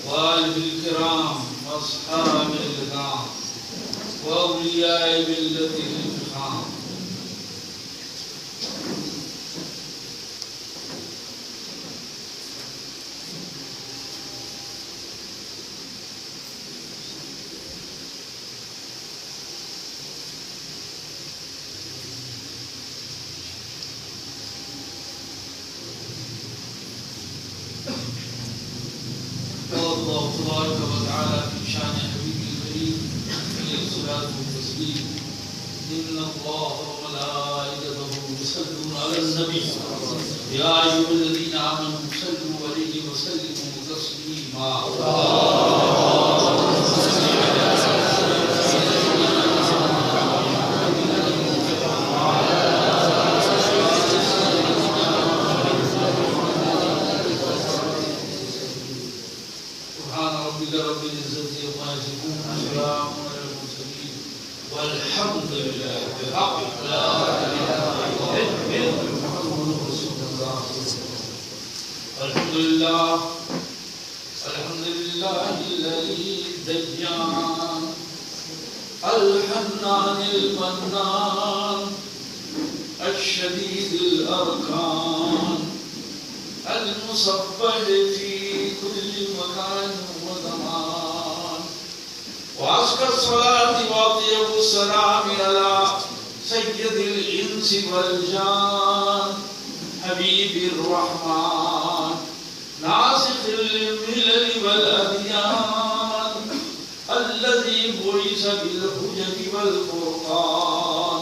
وآله الكرام وأصحاب الكرام وأولياء ملته الفخام. الله تبارك وتعالى في شان حبيبه الكريم عليه الصلاة والتسليم. إن الله وملائكته يصلون على النبي يا أيها الذين آمنوا صلوا عليه وسلموا تسليما. رب العزة عما يصفون وسلام على المرسلين والحمد لله بحق لا إله إلا محمد رسول الله. الحمد لله الذي ديان الحنان المنان الشديد الأركان المصبح في كل مكان وزمان. وأزكى الصلاة وأطيب السلام على سيد الإنس والجان حبيب الرحمن ناسخ الملل والأديان الذي بعث بالحجج والفرقان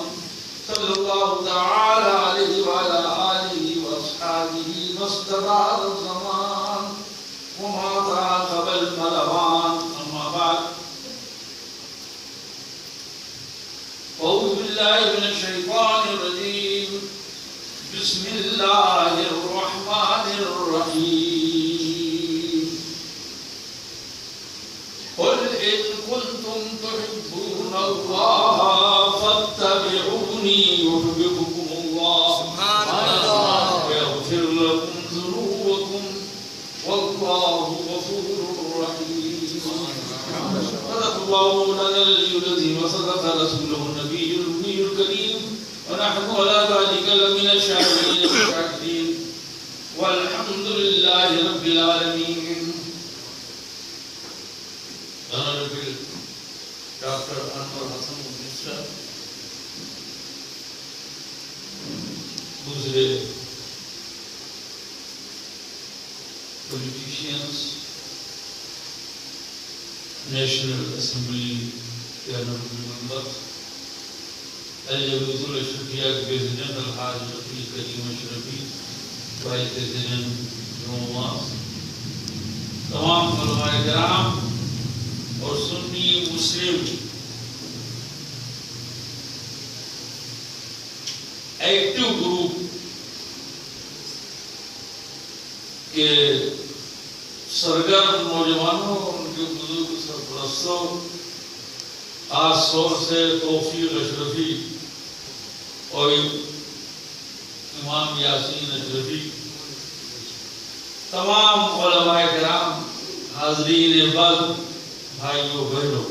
صلى الله تعالى عليه وعلى آله وأصحابه ما استدار الزمان وما تعاقب الملوان. أما بعد، أعوذ بالله من الشيطان الرجيم. بسم الله الرحمن الرحيم. قل إن كنتم تحبون الله فاتبعوني يحببكم الله ويغفر لكم ذنوبكم والله غفور رحيم. صدق الله مولانا العلي العظيم وصدق رسوله النبي الأمي الكريم ونحن على ذلك لمن الشاهدين والشاكرين والحمد لله رب العالمين. Honorable Dr. Anwar Hassan Minister, دوسرے politicians, National Assembly کے honorable members, الجبهة الأشرفية کے President الحاج رفیق کریم اشرفی، Vice President جمعہ، تمام علماء کرام اور سنی مسلم ایکٹیو گروپ کے سرگرم نوجوانوں اور ان کے بزرگ سرپرستوں، خاص طور سے توفیق اشرفی اور امام یاسین اشرفی، تمام علماء کرام، حاضرین بد، بھائیوں بہنوں،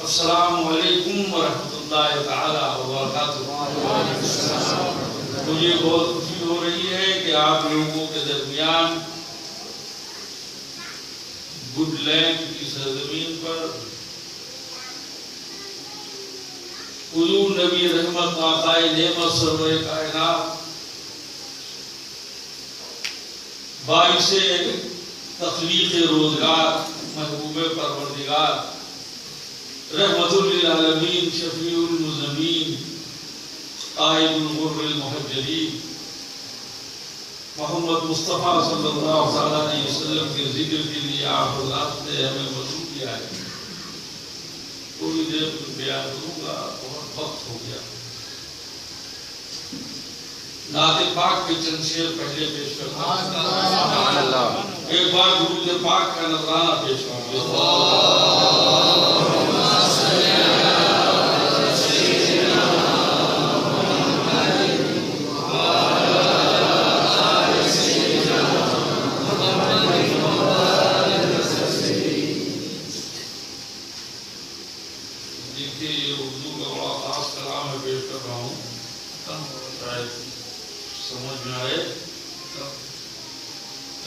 السلام علیکم ورحمۃ اللہ تعالی وبرکاتہ۔ مجھے بہت خوشی ہو رہی ہے کہ آپ لوگوں کے درمیان گڈ لینڈ کی سرزمین پر حضور نبی رحمت آقائے نعمت سرور کائنات باعث تخلیق روزگار محبوب پروردگار رحمت للعالمین شفیع المذنبین قائد الغر المحجلین محمد مصطفیٰ صلی اللہ علیہ وسلم کے ذکر کے لیے آپ حضرات نے ہمیں مدعو کیا ہے۔ تھوڑی دیر بیان کروں گا، بہت وقت ہو گیا۔ نعت پاک کے چند شعر پہلے پیش کرتا ہوں، ایک بار درود پاک کا نذرانہ پیش کروں گا۔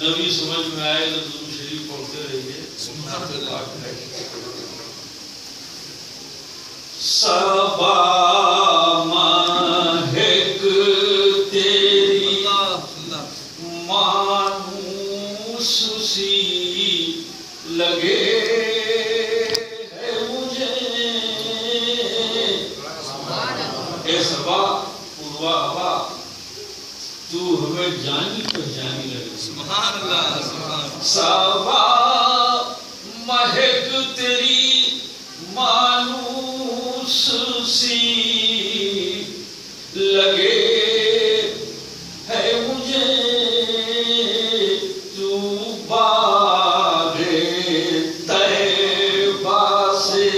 نبی سمجھ میں آئے تو درود شریف پڑھتے رہیے. صبا مہک تیری مانوس سی لگے ہے مجھے. اے صبا پوروا ہوا تو ہمیں جانی پہچانی لگے. سبحان اللہ. صبا مہک تیری مانوس سی لگے ہے مجھے. تو باغ طیبہ سے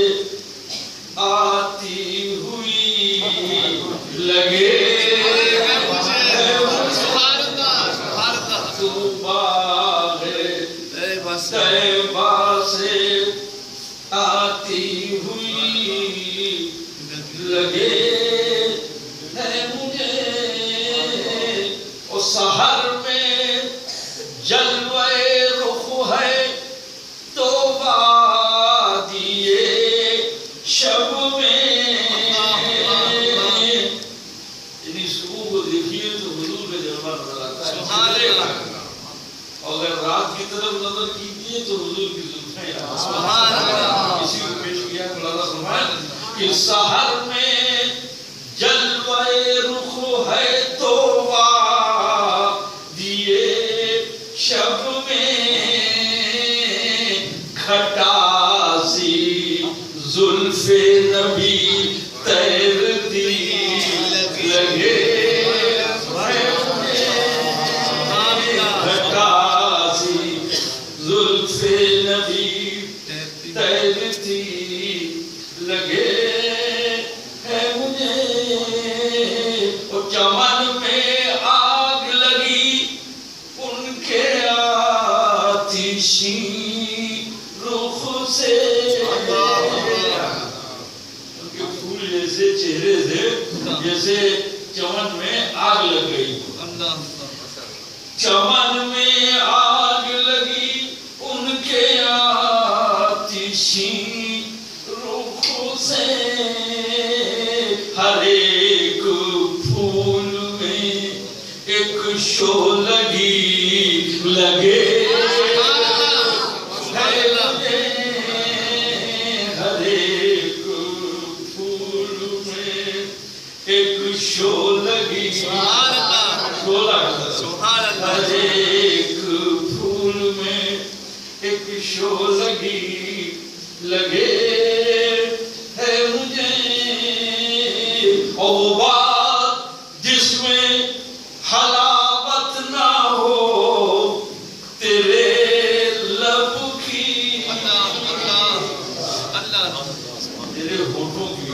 آتی ہوئی لگے. طیبہ سے آتی ہوئی لگے ہے مجھے. اور سحر میں جلوے رخ ہے تو وادیے شب میں. یعنی صبح کو دیکھیے تو حضور کا جلوہ نظر آتا ہے. اگر رات کی طرف نظر کیجیے تو حضور کی زلفیں اسی کو پیش کیا. مولانا فرمائے کہ سحر میں جلوے رخ ہے تو وادیے شب میں کھٹا سی زلف نبی تیرتی لگے. زلف نبی تیرتی لگے ہے مجھے. اور چمن میں آگ لگی ان کے آتشی رخ سے. ان کے پھول جیسے چہرے سے جیسے چمن میں آگ لگ گئی. چمن میں آگ لگی ان کے آتشی رخ سے. ہر ایک پھول میں ایک شعلگی لگے. ہر ایک پھول میں ایک شعلگی. ہر ایک پھول میں ایک شعلگی لگے ہے مجھے. اور وہ بات جس میں حلاوت نہ ہو تیرے لب کی. تیرے ہونٹوں کی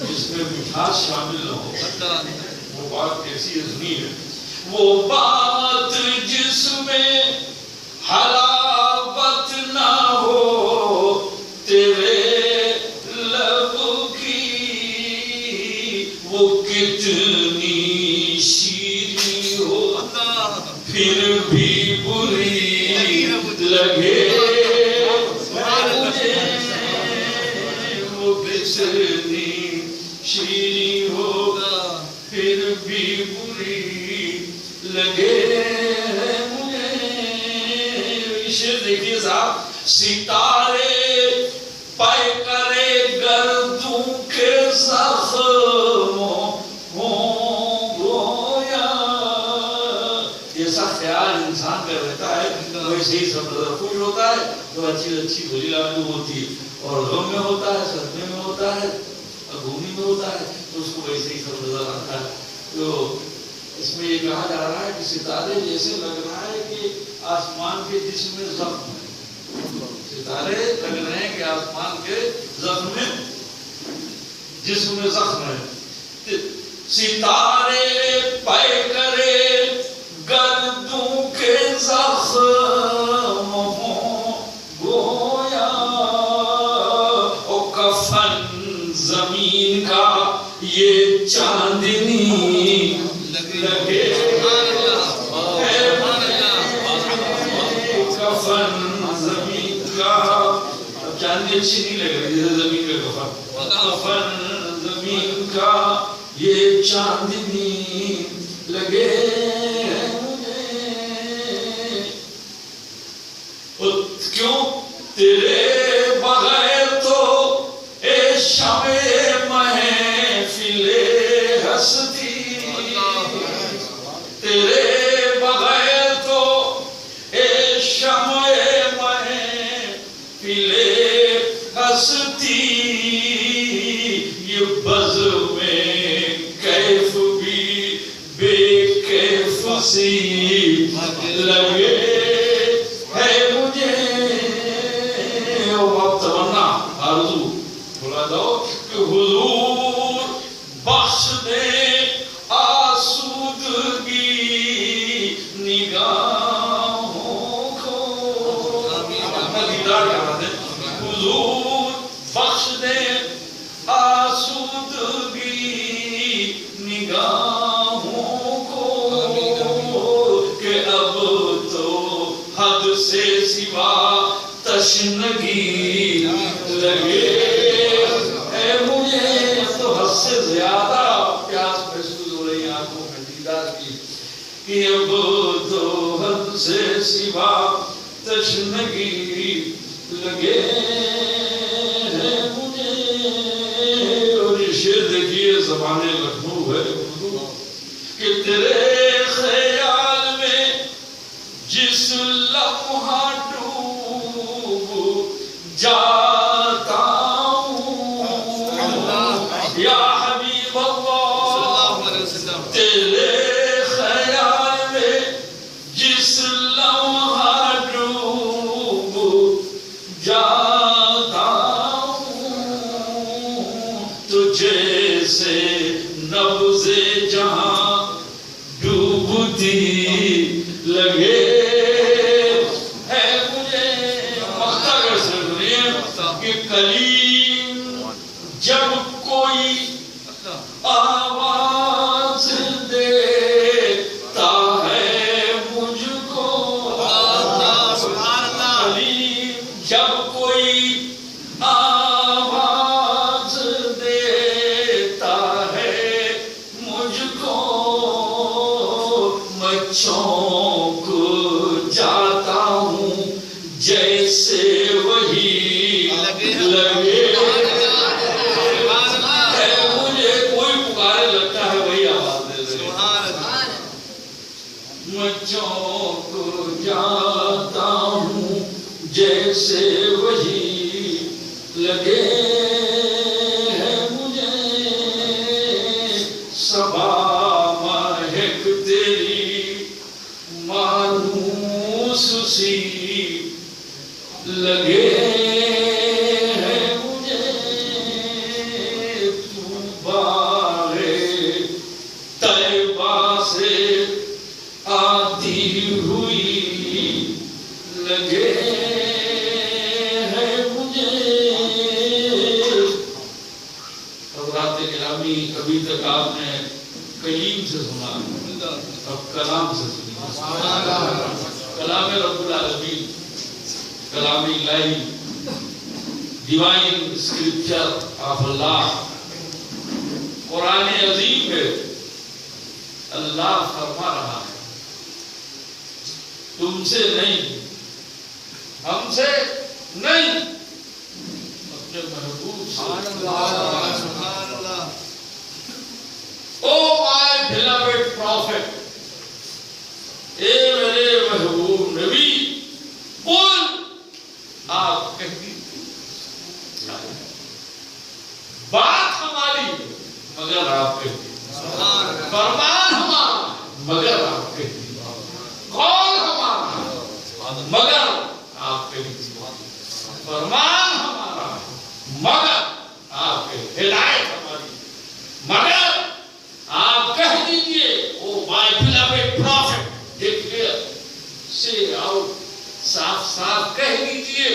جس میں مٹھاس شامل نہ ہو وہ بات کیسی عظمی ہے. وہ بات جس میں حلاوت نہ ہو تیرے لب کی وہ کتنی شیریں ہو پھر بھی بری لگے. وہ کتنی شیریں ہو پھر بھی بری لگے مجھے. شعر دیکھیے صاحب. ستارے پے کرے گردوں کے زخموں گویا. جیسا خیال انسان کا رہتا ہے ویسے ہی سب نظر خوش ہوتا ہے. تو اچھی اچھی بھلی معلوم ہوتی ہے. اور غم میں ہوتا ہے, صدمے میں ہوتا ہے, غمی میں ہوتا ہے تو اس کو ویسے ہی سب نظر آتا ہے. تو اس میں یہ کہا جا رہا ہے کہ ستارے جیسے لگ رہا ہے کہ آسمان کے جسم میں زخم ہے. ستارے لگ رہے ہیں کہ آسمان کے زخم میں جسم میں زخم ہے. ستارے پے کرے گردوں کے زخم گویا. او کفن زمین کا یہ چاندنی لگے. چاندنی اچھی نہیں لگ رہی جیسے زمین کا کفن زمین کا یہ چاندنی لگے کیوں تیرے بغیر تو اے شمع محفل ہستی تیرے بغیر تو اے شمع محفل ہستی یہ بز میں کیف بھی بے کیف سی لگے حضور بخش دے آسودگی نگاہوں کو حضور بخش دے آسودگی نگاہوں کو کہ اب تو حد سے سوا تشنگی لگے سے زیادہ پیاس محسوس ہو رہی آنکھوں میں دیدار کی کہ اب تو حد سے سوا تشنگی لگے ہے مجھے. اور یہ شعر دیکھیے زبان لکھنؤ ہے کہ تیرے خیال میں جس لمحہ ڈوب جاتا یا حبیب اللہ تیرے خیال میں جس لمحہ ڈوب جاتا تو جیسے نبض جہاں ڈوبتی لگے ہے مجھے. مختار کہ کلیم جب کوئی آواز دیتا ہے مجھ کو کلیم جب کوئی آواز دیتا ہے مجھ کو میں چونک جاتا ہوں جیسے وہی لگے چونک جاتا ہوں جیسے وہی لگے ہے مجھے. صبا مہک تیری مانوس سی لگے ہے مجھے. تو باغ طیبہ سے آتی ہوئی لگے ہے مجھے. حضرات گرامی ابھی تک آپ نے کلیم سے سنا اب کلام سے سنی. کلام رب العالمین کلام الہی ڈیوائن اسکرپچر آف اللہ قرآن عظیم ہے. اللہ فرما رہا ہے تم سے نہیں ہم سے نہیں اپنے محبوب سے. او مائی beloved prophet اے میرے محبوب نبی قل آپ کہتی بات ہماری مگر آپ کہتی فرمان ہمارا مگر آپ کہتی قول ہمارا مگر آپ کے فرمان ہمارا مگر آپ کے ہدایت ہماری مگر آپ کہہ دیجئے او مائی beloved prophet declare say out صاف صاف کہہ دیجئے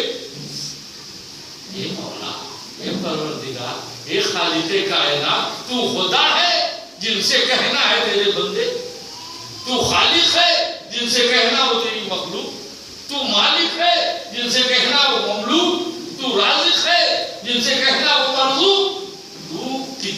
اے مولا اے پروردگار اے خالق کائنات تو خدا ہے جن سے کہنا ہے تیرے بندے تو خالق ہے جن سے کہنا وہ تیری مخلوق تو مالک ہے جن سے کہنا وہ مملوک تو رازق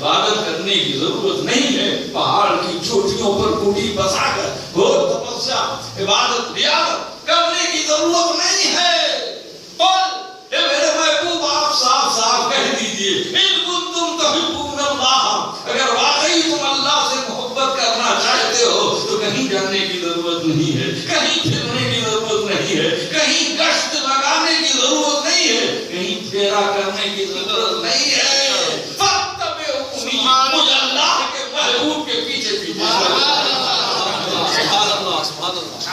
عبادت کرنے کی ضرورت نہیں ہے، پہاڑ کی چوٹیوں پر کوٹھی بسا کر گھور تپسیا عبادت ریاضت کرنے کی ضرورت نہیں ہے۔ قل اے میرے محبوب آپ صاف صاف کہہ دیجئے ان کنتم تحبون اللہ، اگر واقعی تم اللہ سے محبت کرنا چاہتے ہو تو کہیں جانے کی ضرورت نہیں ہے، کہیں پھرنے کی ضرورت نہیں ہے، کہیں گشت لگانے کی ضرورت نہیں ہے، کہیں پھیرا کرنے کی ضرورت نہیں ہے۔ مجھے اللہ کے محبوب کے پیچھے پیچھے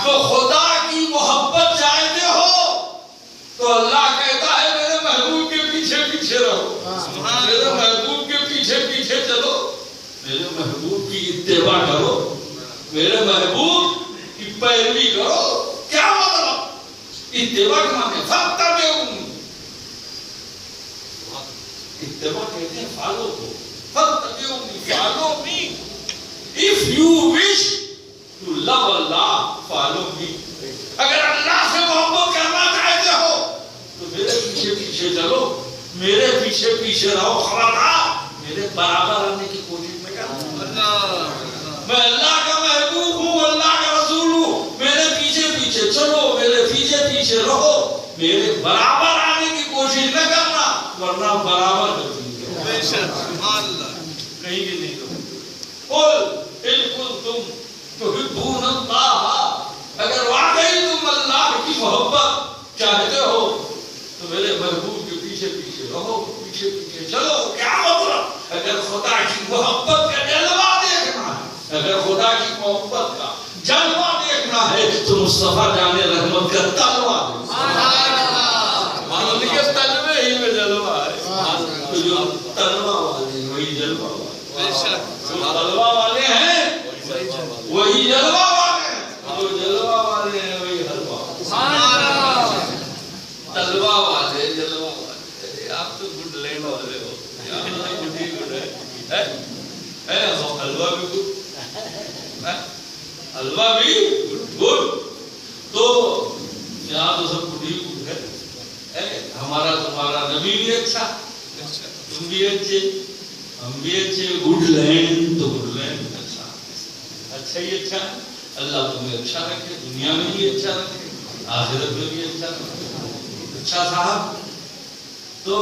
تو خدا کی محبت چاہتے ہو تو اللہ کہتا ہے میرے محبوب کے پیچھے پیچھے رہو، میرے محبوب کے پیچھے پیچھے چلو، میرے محبوب کی اتباع کرو، میرے محبوب کی پیروی کرو۔ کیا مطلب اتباع کا معنی فاتبعونی، اتباع کہتے ہیں فالو کو، فاتبعونی follow me, if you wish to love Allah follow me، اگر اللہ سے محبت کرنا چاہتے ہو تو میرے پیچھے پیچھے چلو، میرے پیچھے پیچھے رہو، خبردار میرے برابر آنے کی کوشش میں کرنا، میں اللہ کا محبوب ہوں، اللہ کا رسول ہوں، میرے پیچھے پیچھے چلو، میرے پیچھے پیچھے رہو، میرے برابر آنے کی کوشش نہ کرنا ورنہ برابر کرتی ہے کہیں بھی نہیں کرو۔ قل ان کنتم تحبون اللہ، اگر واقعی تم اللہ کی محبت چاہتے ہو تو میرے محبوب کے پیچھے پیچھے رہو، پیچھے پیچھے چلو۔ کیا مطلب اگر خدا کی محبت کا جلوہ دیکھنا ہے، اگر خدا کی محبت کا جلوہ دیکھنا ہے تو مصطفیٰ جان رحمت کا تلوہ دیکھنا، ان کے تلوے ہی میں جلوہ ہے، تو جو تلوہ والے وہی جلوہ والے، تلوہ والے ہیں وہی جلوہ والے ہیں، جو جلوہ والے ہیں وہی حلوہ، تلوہ والے جلوہ والے۔ آپ تو گڈ لینڈ والے ہو، گڈی گڈ ہے، حلوہ بھی گڈ، حلوہ بھی گڈ، تو یہاں تو سب گڈ ہی گڈ ہے۔ ہمارا تمہارا نبی بھی اچھا، تم بھی اچھے، ہم بھی اچھے، گڈ لینڈ تو گڈ لینڈ اچھا، اچھا ہی اچھا، اللہ تمہیں اچھا رکھے، دنیا میں بھی اچھا رکھے، آخرت میں بھی اچھا رکھے۔ اچھا صاحب، تو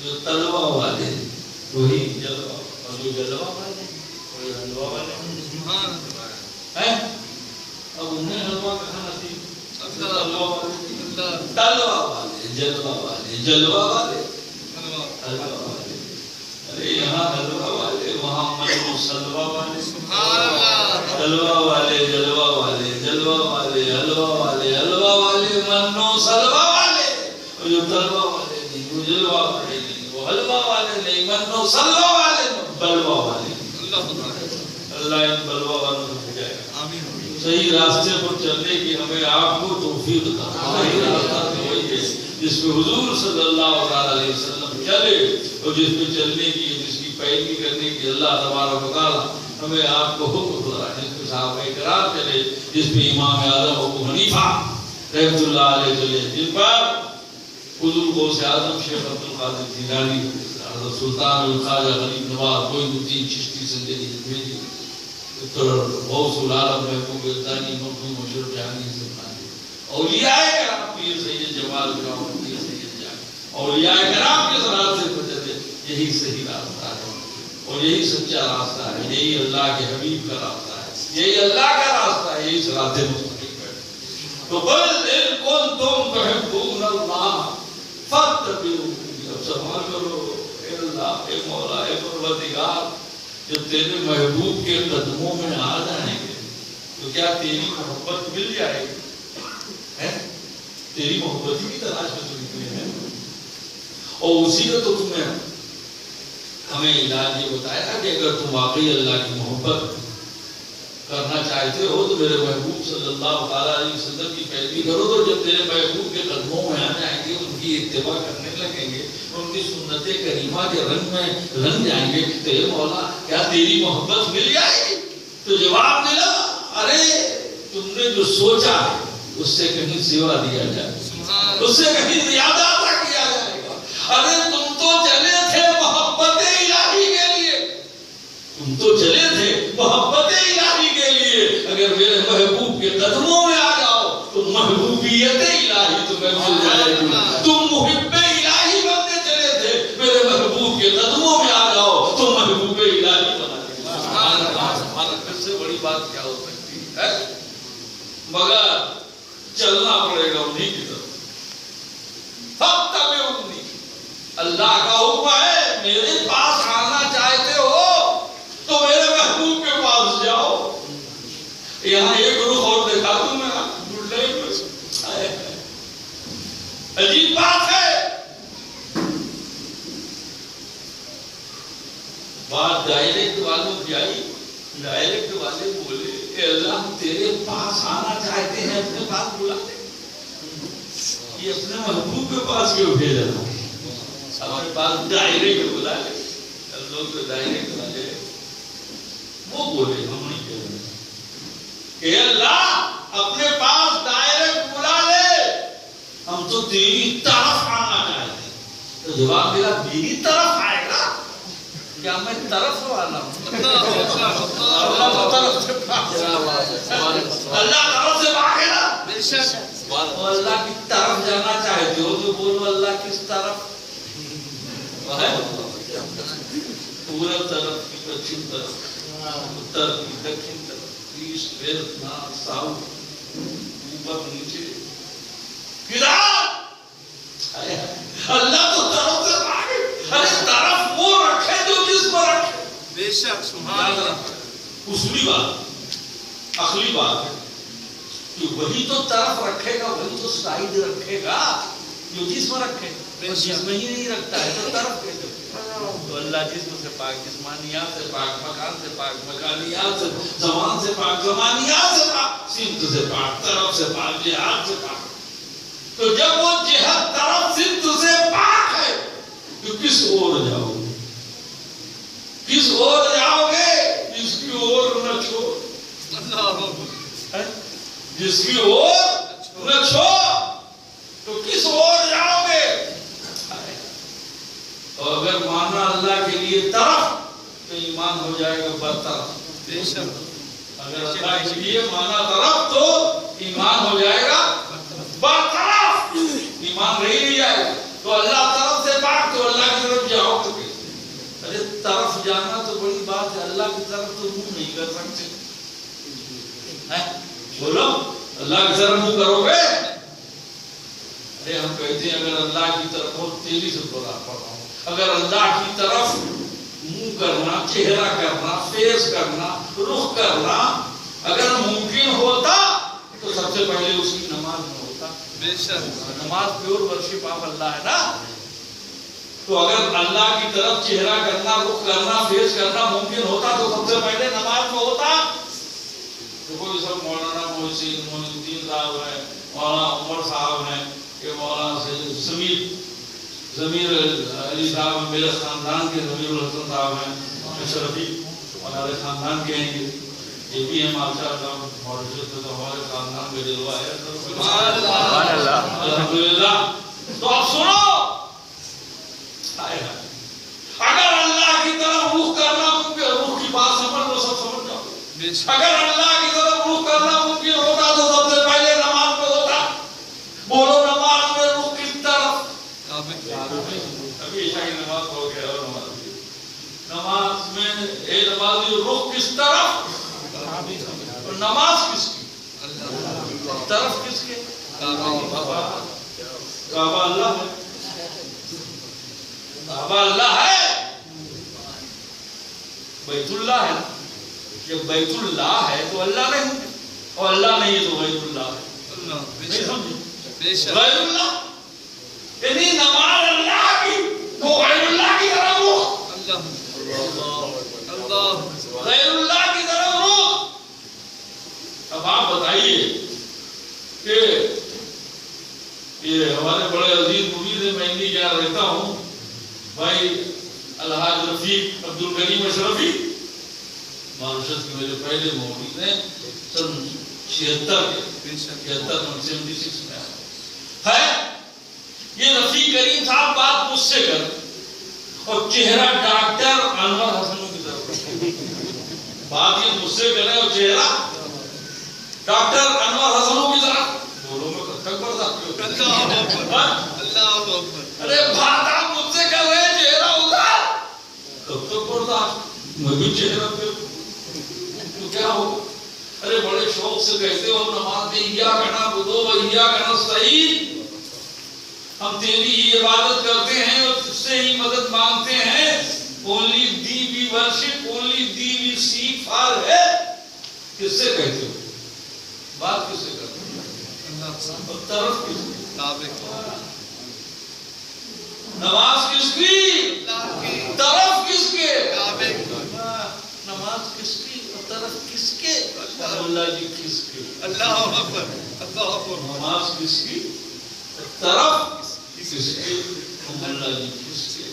جو تلوہ والے وہی جلوہ، اور جو جلوہ والے وہی حلوہ والے ہیں۔ اب انہیں حلوہ کہاں نصیب، تلوہ والے، تلوہ والے جلوہ والے، جلوہ والے حلوہ والے، ارے یہاں حلوہ والے وہاں منو سلوہ والے، حلوہ والے جلوہ والے، جلوہ والے حلوہ والے، حلوہ والے منو سلوہ والے، اور جو تلوہ والے نہیں وہ جلوہ والے نہیں، وہ حلوہ والے نہیں، منو سلوہ والے، بلوہ والے۔ اللہ ان بلوہ والوں کو بھیجائے گا، صحیح راستے پر چلنے کی ہمیں آپ کو توفیق عطا فرمائے۔ صحیح راستہ تو وہی ہے جس پہ حضور صلی اللہ علیہ وسلم چلے، اور جس پہ چلنے کی، جس کی پیروی کرنے کی اللہ تبارک و تعالیٰ ہمیں آپ کو حکم دیا، جس پہ صحابہ کرام چلے، جس پہ امام اعظم ابو حنیفہ رحمۃ اللہ علیہ چلے، جن پر حضور غوث اعظم شیخ عبد القادر جیلانی، حضرت سلطان الخواجہ غریب نواز معین الدین چشتی زندگی بھیجی، غوث العالم محبوب الثانی مرحوم مشرف جہانی سلطانی، اولیاء کرام پیر سید جمال کرام، پیر سید جان، اولیاء کرام کے ذرات سے بچتے، یہی صحیح راستہ ہے اور یہی سچا راستہ ہے، یہی اللہ کے حبیب کا راستہ ہے، یہی اللہ کا راستہ ہے، یہی صراط مستقیم ہے۔ تو قل ان کنتم تحبون اللہ فاتبعونی، اب سوال کرو اے اللہ، اے مولا، اے پروردگار، جب تیرے محبوب کے قدموں میں آ جائیں گے تو کیا تیری محبت مل جائے گی؟ تیری محبت ہی کی تلاش میں تو نکلے ہیں، اور اسی نے تو تمہیں ہمیں علاج یہ بتایا کہ اگر تم واقعی اللہ کی محبت کرنا چاہتے ہو تو میرے محبوب صلی اللہ علیہ وسلم کی پیروی کرو، تو جب تیرے محبوب کے قدموں میں آ جائیں گے، ان کی اتباع کرنے لگیں گے، ان کی سنت کریمہ کے رنگ میں رنگ جائیں گے، تو اے مولا کیا تیری محبت مل جائے گی؟ تو جواب ملا، ارے تم نے جو سوچا ہے اس سے کہیں سوا دیا جائے، اس سے کہیں زیادہ عطا کیا جائے گا۔ ارے تم تو چلے تھے محبت الہی کے لیے، جو چلے تھے محبت الہی کے لیے، اگر میرے محبوب کے قدموں میں آ جاؤ تو محبوبیت الہی تمہیں مل جائے گی. تم محب الہی بنتے چلے تھے، میرے محبوب کے قدموں میں آ جاؤ تو محبوب الہی بنا دے گا. اس سے بڑی بات کیا ہو سکتی ہے؟ مگر چلنا پڑے گا انہیں کی طرف. فَاتَّبِعُونِی، اللہ کا حکم ہے، میرے پاس آنا چاہتے ہو تو میرے محبوب کے پاس جاؤ. یہاں ایک رخ اور دکھا دوں میں، عجیب بات ہے. بات ڈائریکٹ والوں کی آئی. ڈائریکٹ والے بولے اے اللہ ہم تیرے پاس آنا چاہتے ہیں، اپنے پاس بلا دے. یہ اپنے محبوب کے پاس کیوں بھیجا؟ اپنے پاس ڈائریکٹ بلا لے. لوگ تو ڈائریکٹ والے وہ بولے، ہم نہیں کہہ رہے کہ اللہ اپنے پاس ڈائریکٹ بلا لے، ہم تو تیری طرف آنا چاہتے ہیں. تو جواب ملا میری طرف آئے گا کیا؟ میں طرف والا ہوں. اللہ طرف سے بھاگے نا. اللہ کی طرف جانا چاہتے ہو تو بولو اللہ کس طرف؟ پورب طرف کی پچھم طرف، اتر کی دکھن طرف، ایسٹ ویسٹ نارتھ ساؤتھ، اوپر نیچے، کدھر؟ اللہ تو طرف سے بھاگے. ارے طرف وہ رکھے جو جس پر رکھے. بے شک سبحان اللہ. اصلی بات، اخلی بات ہے کہ وہی تو طرف رکھے گا، وہی تو سائیڈ رکھے گا جو جسم رکھے. جسم ہی نہیں رکھتا ہے تو طرف کیسے؟ تو اللہ جسم سے پاک، جسمانیات سے پاک، مکان سے پاک، مکانیات سے، زمان سے پاک، زمانیات سے پاک، سمت سے پاک، طرف سے پاک، جہاد سے پاک. تو جب وہ جہاد طرف سمت سے پاک ہے تو کس اور جاؤ گے؟ کس اور جاؤ گے؟ جس کی اور نہ چھوڑ، جس کی اور نہ چھوڑ تو کس اور جاؤ گے؟ اور اگر مانا اللہ کے لیے طرف تو ایمان ہو جائے گا برطرف. اگر اللہ کے لیے مانا طرف تو ایمان ہو جائے گا برطرف. ایمان رہ نہیں جائے گا. تو اللہ طرف سے پاک تو اللہ کی طرف جاؤ گے. ارے طرف جانا تو بڑی بات ہے، اللہ کی طرف تو منہ نہیں کر سکتے. بولو اللہ کی طرف منہ کرو گے؟ ارے ہم کہتے ہیں اگر اللہ کی طرف بہت تیزی سے بولا پڑا ہوں، اگر اللہ کی طرف منہ کرنا، چہرہ کرنا، فیس کرنا، رخ کرنا اگر ممکن ہوتا تو سب سے پہلے اس کی نماز میں ہوتا. نماز پیور ورشپ آف اللہ ہے نا. تو اگر اللہ کی طرف چہرہ کرنا، رخ کرنا، فیس کرنا ممکن ہوتا تو سب سے پہلے نماز میں ہوتا. دیکھو یہ سب مولانا محسن معین الدین صاحب ہیں، مولانا عمر صاحب ہیں، یہ مولانا ضمیر علی صاحب میرے خاندان کے، ضمیر الحسن صاحب ہیں اشرفی ہمارے خاندان کے ہیں. یہ بھی ہیں ماشاء اللہ ہمارے خاندان میں جلوہ ہے. سبحان اللہ الحمدللہ. تو اب سنو، اگر اللہ کی طرف رخ کرنا ممکن، رخ کی بات سمجھ لو، سب سمجھ جاؤ. اگر اللہ کی طرف رخ کرنا ممکن ہوتا تو سب سے پہلے نماز میں ہوتا. بولو نماز میں رخ کس طرف؟ ابھی عشاء کی نماز ہو گیا اور نماز میں اے نمازی رخ کس طرف؟ اور نماز کس کی طرف؟ کس کے؟ کعبہ اللہ ہے. کعبہ اللہ ہے، بیت اللہ ہے. جب بیت اللہ ہے تو اللہ نہیں ہے، اور اللہ نہیں ہے تو بیت اللہ ہے. غیر اللہ یعنی نماز اللہ کی تو غیر اللہ کی طرف رخ، غیر اللہ کی طرف رخ. اب آپ بتائیے کہ یہ ہمارے بڑے عزیز مرید میں انڈی جہاں رہتا ہوں بھائی الحاج رفیق عبد الکریم اشرفی، مارشد کے میرے پہلے مرید ہیں، سن 76 میں ہے. یہ رفیق کریم صاحب بات مجھ سے کر اور چہرہ ڈاکٹر انور حسن کی طرف بات یہ مجھ سے کرے اور چہرہ ڈاکٹر انور حسنوں کی طرح دونوں میں کب تک برداشت ارے بات آپ مجھ سے کر رہے ہیں چہرہ ادھر کب تک برداشت میں بھی چہرہ پہ تو کیا ہو ارے بڑے شوق سے کہتے ہو نماز میں ایاک نعبد و ایاک نستعین ہم تیری ہی عبادت کرتے ہیں اور تجھ سے ہی مدد مانگتے ہیں only thee we worship only thee we seek for help کس سے کہتے ہو بات کس سے کرتے ہو اور طرف کس کی نماز کس کی طرف کس کے نماز کس کی اور طرف کس کے اللہ جی کس کے اللہ اکبر نماز کس کی طرف کس کے اللہ جی کس کے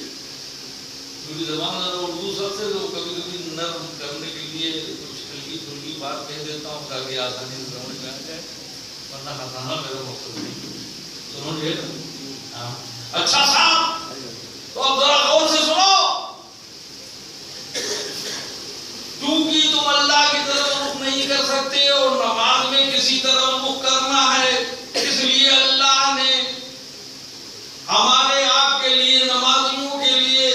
کیونکہ زمانہ اردو سب سے لوگ کبھی کبھی نرم کرنے کے لیے کچھ ہلکی پھلکی بات کہہ دیتا ہوں تاکہ آسانی سے سمجھ میں آ جائے ورنہ ہنسانا میرا مقصد نہیں سمجھے نا اچھا صاحب تو اب ذرا غور سے سنو کیونکہ تم اللہ کی طرف رخ نہیں کر سکتے اور نماز میں کسی طرف رخ کرنا ہے اس لیے اللہ نے ہمارے آپ کے لیے نمازیوں کے لیے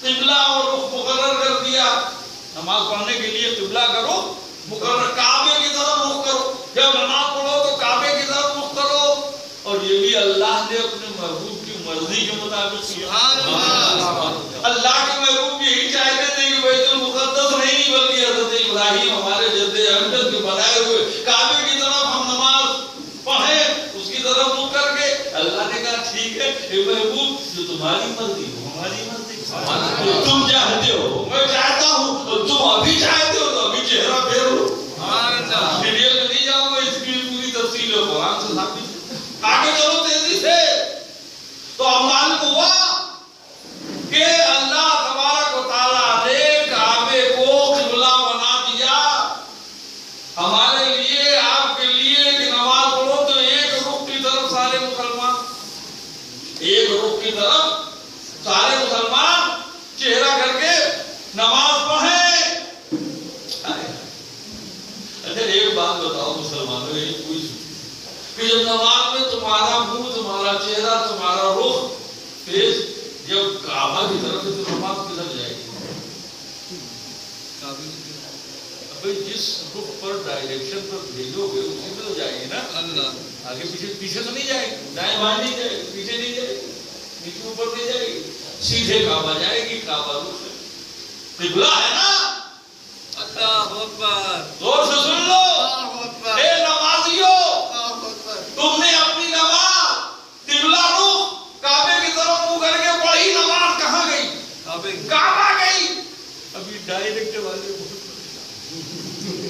قبلہ اور رخ مقرر کر دیا نماز پڑھنے کے لیے قبلہ کرو مقرر کعبے کی طرف رخ کرو جب نماز پڑھو تو کعبے کی طرف رخ کرو اور یہ بھی اللہ نے اپنے محبوب کی مرضی کے مطابق اللہ کے محبوب یہی چاہتے تھے کہ بیت المقدس نہیں بلکہ حضرت ابراہیم ہمارے جد اقدس کے بنائے ہوئے کعبے کی طرف ہم نماز پڑھیں اس کی طرف رخ کر کے اللہ نے کہا ٹھیک ہے اے محبوب جو تمہاری مرضی ہو ہماری مرضی تم چاہتے ہو میں چاہتا ہوں تو تم ابھی چاہتے ہو تو ابھی چہرہ پھیرو ڈیٹیل میں نہیں جاؤں گا اس کی پوری تفصیل ہے قرآن سے ثابت آگے چلو تیزی سے تو اب معلوم ہوا کہ اللہ تبارک و تعالیٰ نے کعبے کو قبلہ بنا دیا ہمارے لیے آپ کے لیے کہ نماز پڑھو تو ایک رخ کی طرف سارے مسلمان ایک رخ کی طرف سارے مسلمان چہرہ کر کے نماز پڑھیں اچھا ایک بات بتاؤ مسلمانوں یہ پوچھ کہ جب نماز میں تمہارا منہ تمہارا چہرہ تمہارا رخ فیس جب کعبہ کی طرف سے تو نماز کدھر جائے گی ابھی جس رخ پر ڈائریکشن پر بھیجو گے اسی میں تو جائے گی نا اللہ آگے پیچھے تو نہیں جائے گی دائیں بائیں نہیں جائے گی پیچھے نہیں جائے گی نیچے اوپر نہیں جائے گی سیدھے کعبہ جائے گی کعبہ رخ ہے قبلہ ہے نا اللہ اکبر زور سے سن لو اے نمازیو تم نے اپنی نماز قبلہ رخ کعبے کی طرف منہ کر کے پڑھی نماز کہاں گئی کعبہ گئی ابھی ڈائریکٹ والے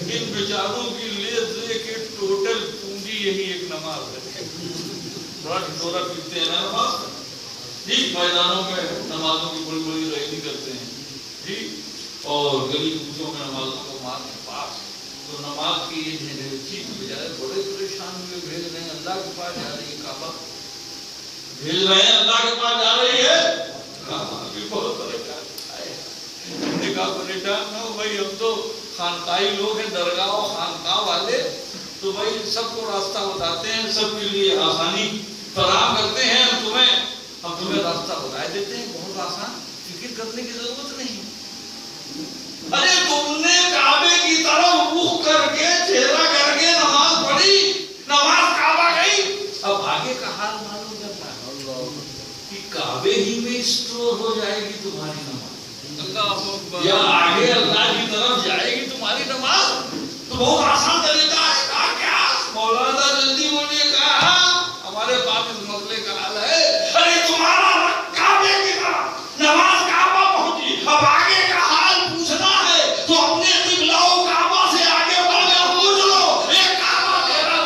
ان بیچاروں کی لے کے ٹوٹل پونجی یہی ایک نماز ہے بڑا ڈھورا پیٹتے ہیں نا نماز جی میدانوں میں نمازوں کی بڑی بڑی ریلی کرتے ہیں جی اور گلی کوچوں میں نمازوں کو مار کے پاس تو نماز کی یہ چیز بجائے بڑے پریشان ہوئے بھیج رہے ہیں اللہ کے پاس جا رہی ہے کعبہ بھیج رہے ہیں اللہ کے پاس جا رہی ہے کعبہ بھی بہت پریشان ہم نے کہا پریشان نہ ہو بھائی ہم تو خانقاہی لوگ ہیں درگاہ و خانقاہ والے تو بھائی سب کو راستہ بتاتے ہیں سب کے لیے آسانی فراہم کرتے ہیں ہم تمہیں راستہ بتا دیتے ہیں بہت آسان فکر کرنے کی ضرورت نہیں ارے تم نے کعبے کی طرف رخ کر کے چہرہ کر کے نماز پڑھی نماز کعبہ گئی اب آگے کا حال معلوم کرنا ہے کہ کعبے ہی میں اسٹور ہو جائے گی تمہاری نماز یا آگے اللہ کی طرف جائے گی تمہاری نماز تو بہت آسان طریقہ ہے کہا کیا مولانا جلدی بولیے کہا ہمارے پاس اس مسئلے کا حل ہے ارے تمہارا کعبے کی طرف نماز کعبہ پہنچی اب آگے کا حال پوچھنا ہے تو اپنے قبلہ و کعبہ سے آگے بڑھ کر پوچھ لو ایک کعبہ تیرا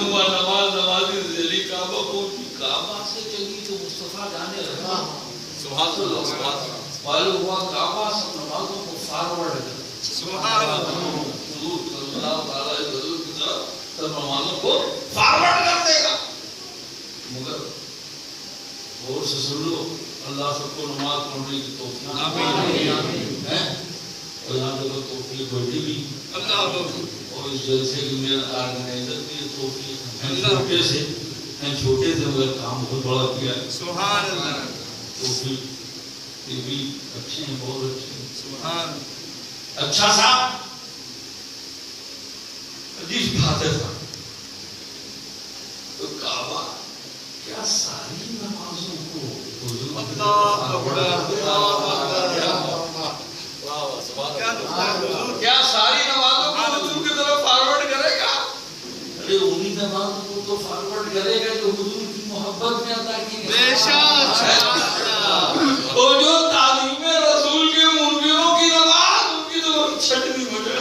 ہوا نماز نمازی سے چلی کعبہ پہنچی، کعبہ سے چلی تو مصطفیٰ جانے لگا، سبحان اللہ، معلوم ہوا کعبہ سب نمازوں کو فارورڈ کر، سبحان اللہ، حضور صلی اللہ علیہ وسلم کی طرف سب نمازوں کو فارورڈ کر دے گا. مگر غور سے سن لو، اللہ سب کو نماز پڑھنے کی توفیق عطا ہے. اور یہاں تک توفیق بڑی بھی اور اس جلسے کی میرا آرگنائزر کی توفیق، ہم چھوٹے سے مگر کام بہت بڑا کیا ہے. سبحان اللہ. توفیق یہ بھی اچھے ہیں، بہت اچھے ہیں. سبحان. اچھا صاحب حدیث بھاتے تھا تو کعبہ کیا ساری نمازوں کو کیا ساری نمازوں کو حضور کی طرف فارورڈ کرے گا؟ ارے انہی نمازوں کو تو فارورڈ کرے گا جو حضور کی محبت میں عطا کی گئی. تو جو تعلیم رسول کے منکروں کی نماز ان کی تو چھٹنی ہو جائے.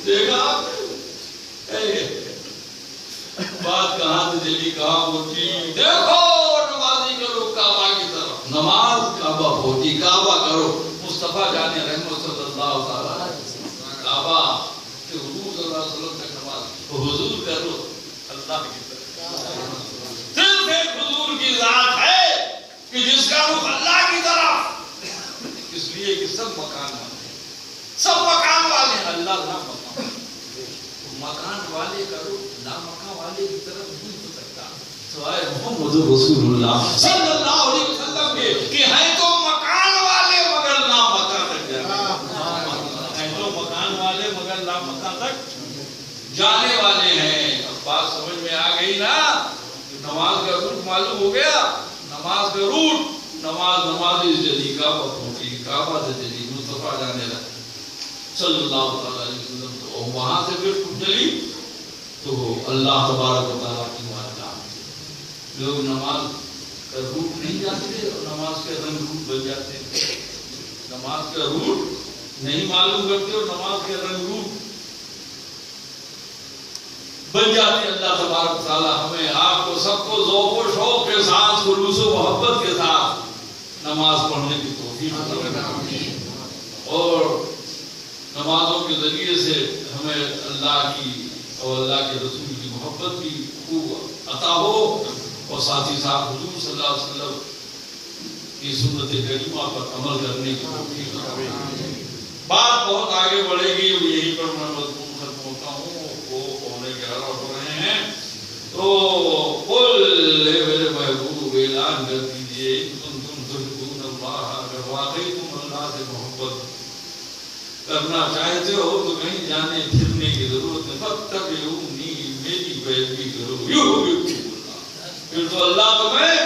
دیکھا بات کہاں سے چلی کہاں پہنچی. دیکھو نمازی کرو کعبہ کی طرف، نماز کعبہ پہنچی. کعبہ کرو مصطفیٰ جان رحمت صلی اللہ تعالیٰ کعبہ کہ حضور صلی اللہ علیہ وسلم تک نماز حضور کرو اللہ کی طرف. صرف ایک حضور کی ذات ہے کہ جس کا رخ اللہ کی طرف، اس لیے کہ سب مکان والے، سب مکان والے ہیں، اللہ لا مکان. مکان والے کرو لا مکان والے کی طرف نہیں ہو سکتا سوائے محمد رسول اللہ صلی اللہ علیہ وسلم کے کہ ہیں تو مکان والے مگر لا مکان تک جانے، ہیں تو مکان والے مگر لا مکان تک جانے والے ہیں. اب بات سمجھ میں آ گئی نا. نماز کا روٹ معلوم ہو گیا. نماز کا روٹ، نمازی سے چلی کعبہ پہنچی، کعبہ سے چلی مصطفیٰ جانے لگا صلی اللہ علیہ وسلم. تو وہاں سے پھر چلی تو اللہ تبارک و تعالیٰ کی بارگاہ. لوگ نماز کا روٹ نہیں جانتے اور نماز کے رنگ روٹ بن جاتے ہیں. نماز کا روٹ نہیں معلوم کرتے اور نماز کے رنگ روٹ بن جاتے. اللہ تبارک و تعالیٰ ہمیں آپ کو سب کو ذوق و شوق کے ساتھ، خلوص و محبت کے ساتھ نماز پڑھنے کی توفیق عطا فرمائے اور نمازوں کے ذریعے سے ہمیں اللہ کی اور اللہ کے رسول کی محبت بھی خوب عطا ہو اور ساتھ ہی ساتھ حضور صلی اللہ علیہ وسلم کی سنت کریمہ پر عمل کرنے کی توفیق عطا فرمائے. بات بہت آگے بڑھے گی، یہیں پر میں مضمون ختم ہوتا ہوں. وہ پونے 11 ہو رہے ہیں تو قل میرے محبوب اعلان کر دیجئے تم تحبون اللہ، اگر واقعی تم اللہ سے محبت کرنا چاہتے ہو تو کہیں جانے پھرنے کی ضرورت ہے. فاتبعونی، میری پیروی کرو، یحببکم اللہ، پھر تو اللہ تمہیں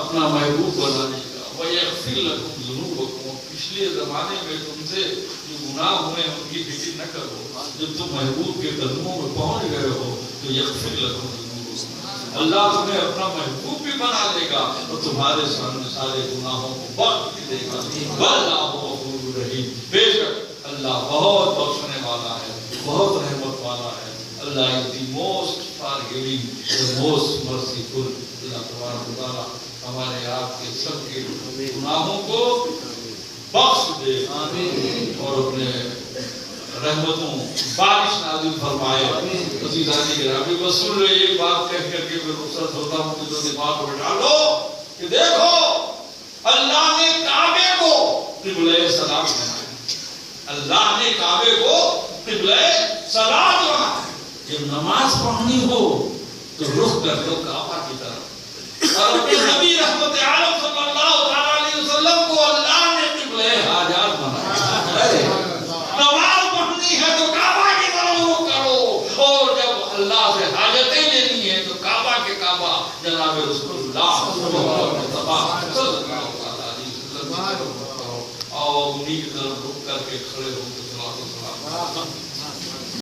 اپنا محبوب بنا لے گا. ویغفر لکم ذنوبکم، پچھلے زمانے میں تم سے جو گناہ ہوئے ان کی فکر نہ کرو. جب تم محبوب کے قدموں میں پہنچ گئے ہو تو یغفر لکم ذنوبکم، اللہ تمہیں اپنا محبوب بھی بنا لے گا اور تمہارے سامنے سارے گناہوں کو بخش بھی دے گا. واللہ غفور رحیم، بے شک اللہ بہت بخشنے والا ہے، بہت رحمت والا ہے. اللہ is the most forgiving, the most merciful. اللہ تبارک و تعالیٰ ہمارے آپ کے سب کے گناہوں کو بخش دے اور اپنے رحمتوں بارش نازل فرمائے. عزیزانی گرامی بس سن لے ایک بات کہہ کر کے میں رخصت ہوتا ہوں کہ جو دماغ میں ڈالو کہ دیکھو اللہ نے کعبے کو قبلہ سلام بنایا. اللہ نے کعبے کو قبلہ صلاۃ بنایا. جب نماز پڑھنی ہو تو رخ کر دو کعبہ کی طرف. اور اپنے نبی رحمت عالم صلی اللہ علیہ وسلم کو اللہ نے قبلہ حاجات بنایا. نماز پڑھنی ہے تو کعبہ کی طرف رخ کرو اور جب اللہ سے حاجتیں لینی ہے تو کعبہ کے کعبہ جناب رسول اللہ صلی اللہ علیہ وسلم اور انہی کی طرف رخ کر کے کھڑے ہو کے صلاۃ و سلام